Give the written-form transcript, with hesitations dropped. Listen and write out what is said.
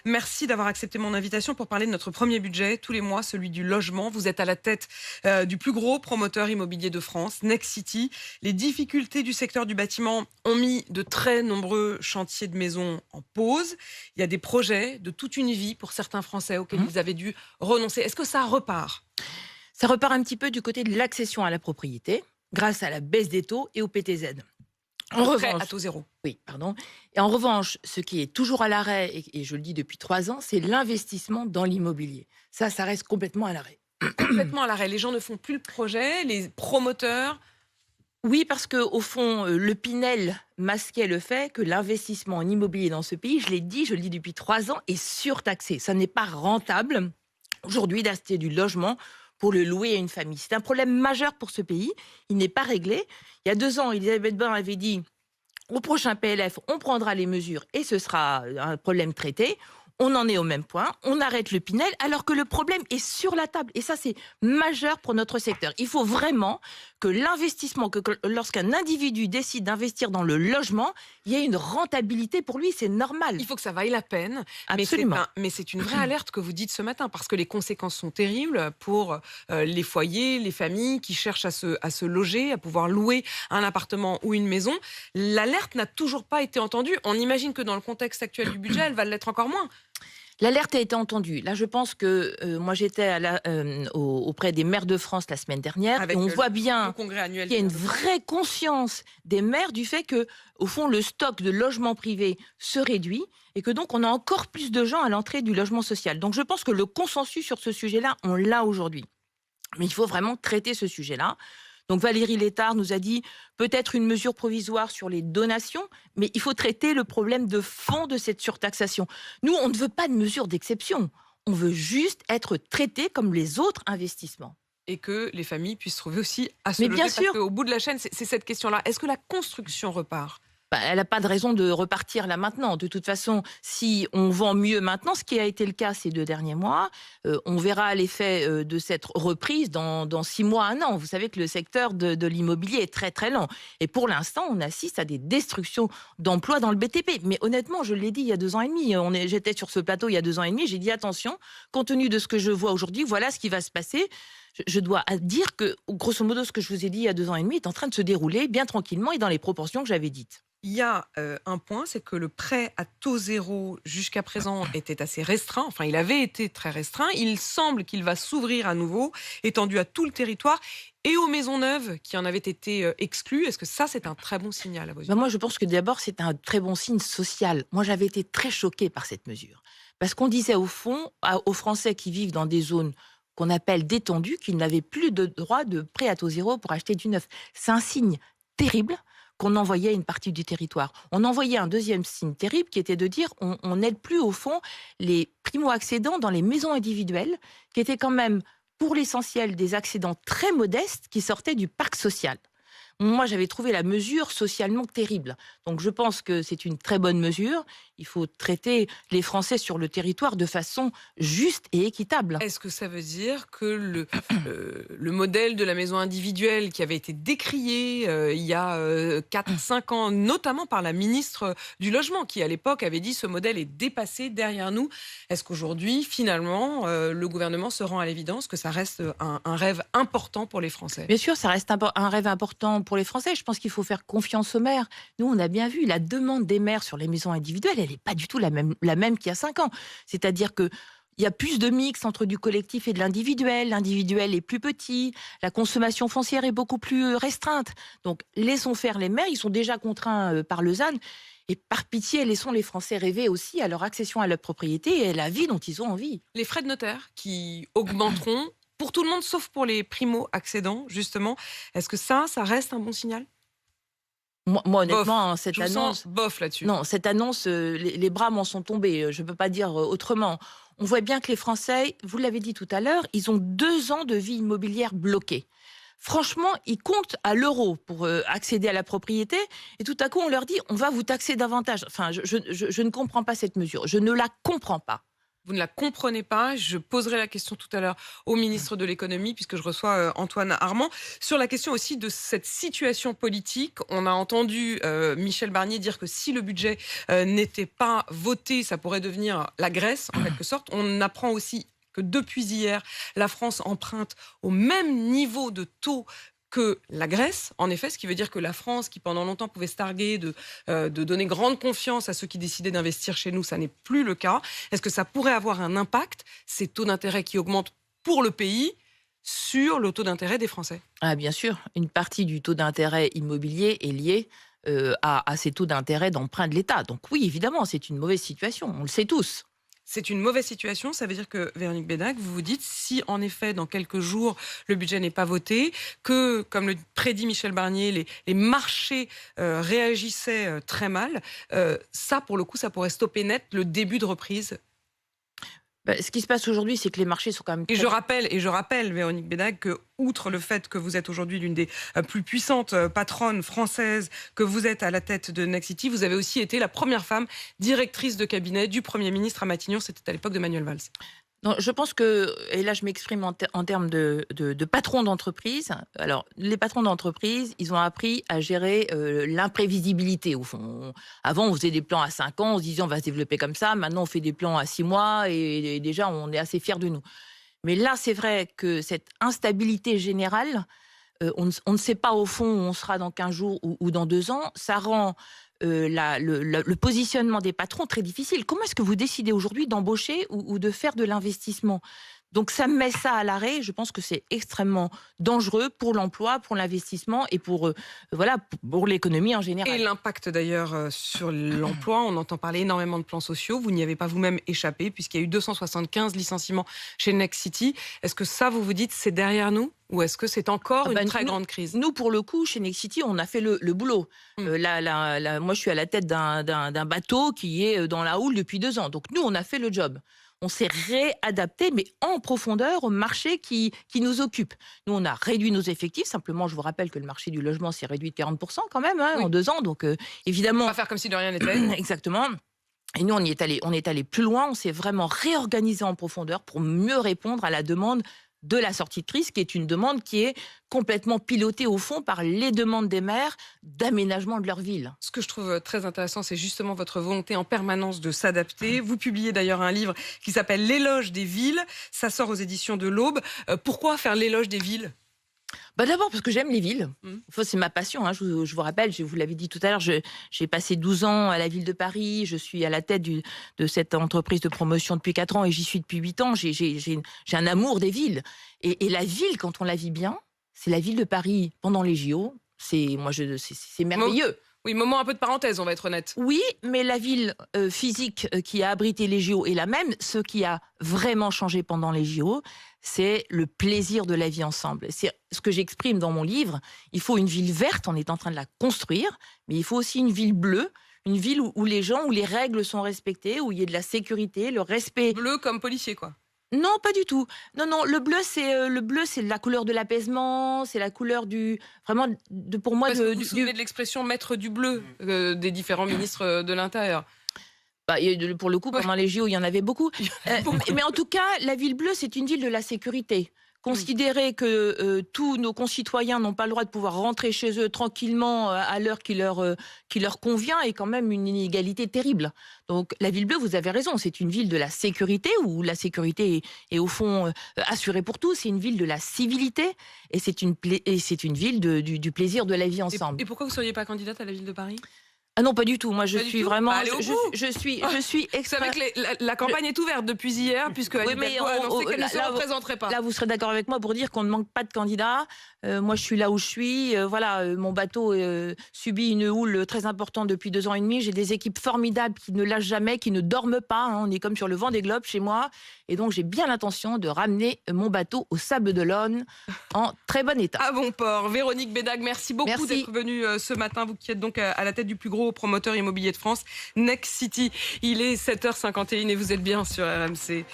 Merci d'avoir accepté mon invitation pour parler de notre premier budget, tous les mois, celui du logement. Vous êtes à la tête du plus gros promoteur immobilier de France, Nexity. Les difficultés du secteur du bâtiment ont mis de très nombreux chantiers de maisons en pause. Il y a des projets de toute une vie pour certains Français auxquels ils avaient dû renoncer. Est-ce que ça repart? Ça repart un petit peu du côté de l'accession à la propriété, grâce à la baisse des taux et au PTZ. En Prêt revanche, à taux zéro. oui, pardon. Et en revanche, ce qui est toujours à l'arrêt, et je le dis depuis 3 ans, c'est l'investissement dans l'immobilier. Ça reste complètement à l'arrêt. Complètement à l'arrêt. Les gens ne font plus le projet, les promoteurs. Oui, parce que au fond, le Pinel masquait le fait que l'investissement en immobilier dans ce pays, je l'ai dit, je le dis depuis 3 ans, est surtaxé. Ça n'est pas rentable aujourd'hui d'acheter du logement pour le louer à une famille. C'est un problème majeur pour ce pays. Il n'est pas réglé. Il y a 2 ans, Elisabeth Borne avait dit au prochain PLF, on prendra les mesures et ce sera un problème traité. On en est au même point, on arrête le Pinel alors que le problème est sur la table. Et ça, c'est majeur pour notre secteur. Il faut vraiment que l'investissement, que lorsqu'un individu décide d'investir dans le logement, il y ait une rentabilité pour lui, c'est normal. Il faut que ça vaille la peine. Absolument. Mais c'est une vraie alerte que vous dites ce matin, parce que les conséquences sont terribles pour les foyers, les familles qui cherchent à se loger, à pouvoir louer un appartement ou une maison. L'alerte n'a toujours pas été entendue. On imagine que dans le contexte actuel du budget, elle va l'être encore moins. L'alerte a été entendue. Là, je pense que moi, j'étais auprès des maires de France la semaine dernière. Avec et on voit le bien congrès annuel qu'il y a une des maires de France. vraie conscience des maires du fait que, au fond, le stock de logements privés se réduit et que donc on a encore plus de gens à l'entrée du logement social. Donc, je pense que le consensus sur ce sujet-là, on l'a aujourd'hui. Mais il faut vraiment traiter ce sujet-là. Donc Valérie Létard nous a dit peut-être une mesure provisoire sur les donations, mais il faut traiter le problème de fond de cette surtaxation. Nous, on ne veut pas de mesure d'exception. On veut juste être traité comme les autres investissements. Et que les familles puissent trouver aussi à se Mais loger. bien sûr. Parce qu'au bout de la chaîne, c'est cette question-là. Est-ce que la construction repart? Elle n'a pas de raison de repartir là maintenant. De toute façon, si on vend mieux maintenant, ce qui a été le cas ces 2 derniers mois, on verra l'effet de cette reprise dans 6 mois, 1 an. Vous savez que le secteur de l'immobilier est très très lent. Et pour l'instant, on assiste à des destructions d'emplois dans le BTP. Mais honnêtement, je l'ai dit il y a 2 ans et demi. J'étais sur ce plateau il y a 2 ans et demi. J'ai dit attention, compte tenu de ce que je vois aujourd'hui, voilà ce qui va se passer. Je dois dire que, grosso modo, ce que je vous ai dit il y a 2 ans et demi est en train de se dérouler bien tranquillement et dans les proportions que j'avais dites. Il y a un point, c'est que le prêt à taux zéro jusqu'à présent était assez restreint. Enfin, il avait été très restreint. Il semble qu'il va s'ouvrir à nouveau, étendu à tout le territoire et aux maisons neuves qui en avaient été exclues. Est-ce que ça, c'est un très bon signal à vos yeux? Moi, je pense que d'abord, c'est un très bon signe social. Moi, j'avais été très choquée par cette mesure. Parce qu'on disait au fond aux Français qui vivent dans des zones qu'on appelle détendues qu'ils n'avaient plus de droit de prêt à taux zéro pour acheter du neuf. C'est un signe terrible qu'on envoyait à une partie du territoire. On envoyait un deuxième signe terrible qui était de dire on n'aide plus au fond les primo-accédants dans les maisons individuelles qui étaient quand même pour l'essentiel des accédants très modestes qui sortaient du parc social. Moi, j'avais trouvé la mesure socialement terrible. Donc, je pense que c'est une très bonne mesure. Il faut traiter les Français sur le territoire de façon juste et équitable. Est-ce que ça veut dire que le modèle de la maison individuelle qui avait été décrié il y a 4-5 ans, notamment par la ministre du Logement, qui à l'époque avait dit ce modèle est dépassé derrière nous, est-ce qu'aujourd'hui, finalement, le gouvernement se rend à l'évidence que ça reste un rêve important pour les Français? Bien sûr, ça reste un rêve important pour les Français. Je pense qu'il faut faire confiance aux maires. Nous, on a bien vu la demande des maires sur les maisons individuelles, elle n'est pas du tout la même qu'il y a 5 ans. C'est-à-dire que il y a plus de mix entre du collectif et de l'individuel. L'individuel est plus petit, la consommation foncière est beaucoup plus restreinte. Donc, laissons faire les maires, ils sont déjà contraints par le ZAN. Et par pitié, laissons les Français rêver aussi à leur accession à leur propriété et à la vie dont ils ont envie. Les frais de notaire qui augmenteront pour tout le monde, sauf pour les primo-accédants, justement. Est-ce que ça reste un bon signal? Moi, honnêtement, cette Je vous annonce... sens bof là-dessus. Non, cette annonce, les bras m'en sont tombés. Je ne peux pas dire autrement. On voit bien que les Français, vous l'avez dit tout à l'heure, ils ont 2 ans de vie immobilière bloquée. Franchement, ils comptent à l'euro pour accéder à la propriété. Et tout à coup, on leur dit, on va vous taxer davantage. Enfin, je ne comprends pas cette mesure. Je ne la comprends pas. Vous ne la comprenez pas. Je poserai la question tout à l'heure au ministre de l'économie, puisque je reçois Antoine Armand. Sur la question aussi de cette situation politique, on a entendu Michel Barnier dire que si le budget n'était pas voté, ça pourrait devenir la Grèce, en quelque sorte. On apprend aussi que depuis hier, la France emprunte au même niveau de taux que la Grèce, en effet, ce qui veut dire que la France, qui pendant longtemps pouvait se targuer de donner grande confiance à ceux qui décidaient d'investir chez nous, ça n'est plus le cas. Est-ce que ça pourrait avoir un impact, ces taux d'intérêt qui augmentent pour le pays, sur le taux d'intérêt des Français? Ah, bien sûr, une partie du taux d'intérêt immobilier est liée à ces taux d'intérêt d'emprunt de l'État. Donc oui, évidemment, c'est une mauvaise situation, on le sait tous. C'est une mauvaise situation, ça veut dire que, Véronique Bédague, vous vous dites, si en effet, dans quelques jours, le budget n'est pas voté, que, comme le prédit Michel Barnier, les marchés réagissaient très mal, ça, pour le coup, ça pourrait stopper net le début de reprise. Ce qui se passe aujourd'hui, c'est que les marchés sont quand même... Et je rappelle, Véronique Bédague, que, outre le fait que vous êtes aujourd'hui l'une des plus puissantes patronnes françaises, que vous êtes à la tête de Nexity, vous avez aussi été la première femme directrice de cabinet du Premier ministre à Matignon, c'était à l'époque de Manuel Valls. Non, je pense que, et là je m'exprime en termes de patrons d'entreprise, alors les patrons d'entreprise, ils ont appris à gérer l'imprévisibilité au fond. Avant on faisait des plans à 5 ans, on se disait on va se développer comme ça, maintenant on fait des plans à 6 mois et déjà on est assez fiers de nous. Mais là c'est vrai que cette instabilité générale, on ne sait pas au fond où on sera dans 15 jours ou dans 2 ans, ça rend... le positionnement des patrons très difficile. Comment est-ce que vous décidez aujourd'hui d'embaucher ou de faire de l'investissement? Donc ça met ça à l'arrêt. Je pense que c'est extrêmement dangereux pour l'emploi, pour l'investissement et pour l'économie en général. Et l'impact d'ailleurs sur l'emploi, on entend parler énormément de plans sociaux. Vous n'y avez pas vous-même échappé puisqu'il y a eu 275 licenciements chez Nexity. Est-ce que ça, vous vous dites, c'est derrière nous? Ou est-ce que c'est encore une très grande crise? Nous, pour le coup, chez Nexity, on a fait le boulot. Moi, je suis à la tête d'un bateau qui est dans la houle depuis 2 ans. Donc nous, on a fait le job. On s'est réadapté, mais en profondeur, au marché qui nous occupe. Nous, on a réduit nos effectifs. Simplement, je vous rappelle que le marché du logement s'est réduit de 40% quand même en 2 ans. Donc, évidemment... On va faire comme si de rien n'était. Exactement. Et nous, on est allé plus loin. On s'est vraiment réorganisé en profondeur pour mieux répondre à la demande de la sortie de crise, qui est une demande qui est complètement pilotée au fond par les demandes des maires d'aménagement de leur ville. Ce que je trouve très intéressant, c'est justement votre volonté en permanence de s'adapter. Vous publiez d'ailleurs un livre qui s'appelle L'éloge des villes. Ça sort aux éditions de l'Aube. Pourquoi faire l'éloge des villes ? D'abord parce que j'aime les villes. C'est ma passion. Je vous rappelle, je vous l'avais dit tout à l'heure, j'ai passé 12 ans à la ville de Paris. Je suis à la tête de cette entreprise de promotion depuis 4 ans et j'y suis depuis 8 ans. J'ai un amour des villes. Et la ville, quand on la vit bien, c'est la ville de Paris pendant les JO. C'est merveilleux. Oui, moment un peu de parenthèse, on va être honnête. Oui, mais la ville physique qui a abrité les JO est la même. Ce qui a vraiment changé pendant les JO, c'est le plaisir de la vie ensemble. C'est ce que j'exprime dans mon livre. Il faut une ville verte, on est en train de la construire, mais il faut aussi une ville bleue, une ville où les gens, où les règles sont respectées, où il y ait de la sécurité, le respect. Bleu comme policier, quoi. Non, pas du tout. Non, le bleu, c'est la couleur de l'apaisement, c'est la couleur pour moi. Vous vous souvenez de l'expression maître du bleu des différents ministres de l'Intérieur? Pour le coup, pendant les JO, il y en avait beaucoup. Mais en tout cas, la ville bleue, c'est une ville de la sécurité. Considérer que tous nos concitoyens n'ont pas le droit de pouvoir rentrer chez eux tranquillement à l'heure qui leur convient est quand même une inégalité terrible. Donc la ville bleue, vous avez raison, c'est une ville de la sécurité où la sécurité est au fond assurée pour tous. C'est une ville de la civilité et c'est une ville du plaisir de la vie ensemble. Et pourquoi vous ne seriez pas candidate à la ville de Paris ? Ah non, pas du tout. Moi, je suis vraiment... Je suis Vous savez que la campagne est ouverte depuis hier, puisque Anne Hidalgo a annoncé qu'elle ne se représenterait pas. Là, vous serez d'accord avec moi pour dire qu'on ne manque pas de candidats. Moi, je suis là où je suis. Mon bateau subit une houle très importante depuis 2 ans et demi. J'ai des équipes formidables qui ne lâchent jamais, qui ne dorment pas. On est comme sur le Vendée Globe chez moi. Et donc, j'ai bien l'intention de ramener mon bateau au Sable d'Olonne en très bon état. À bon port. Véronique Bédague, merci beaucoup d'être venue ce matin. Vous qui êtes donc à la tête du plus gros promoteur immobilier de France, Nexity. Il est 7h51 et vous êtes bien sur RMC.